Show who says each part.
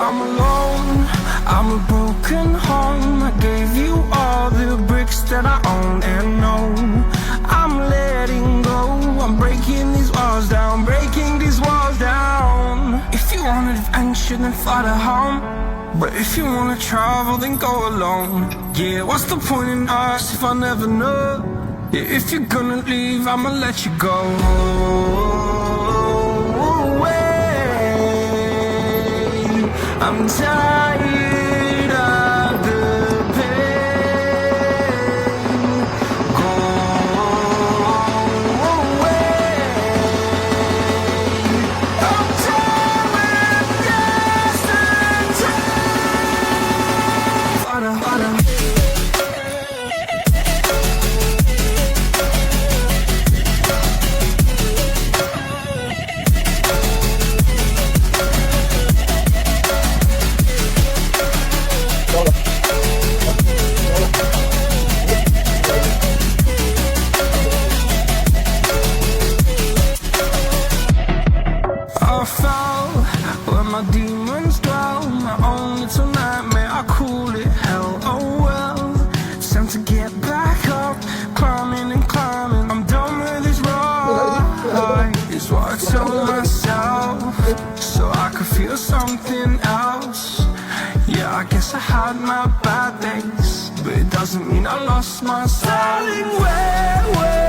Speaker 1: I'm alone, I'm a broken home. I gave you all the bricks that I own and know. I'm letting go, I'm breaking these walls down, breaking these walls down. If you want adventure, then fly to home. But if you wanna travel, then go alone. Yeah, what's the point in us if I never know? Yeah, if you're gonna leave, I'ma let you go. I'm tired of the pain. Go away. I'm tired with yesterday. Harder, harder. I fell where my demons dwell. My own little nightmare, I call it hell. Oh well, it's time to get back up. Climbing and climbing, I'm done with this ride, is what I tell myself, so I could feel something else. Yeah, I guess I had my bad days, but it doesn't mean I lost my style. Darling, where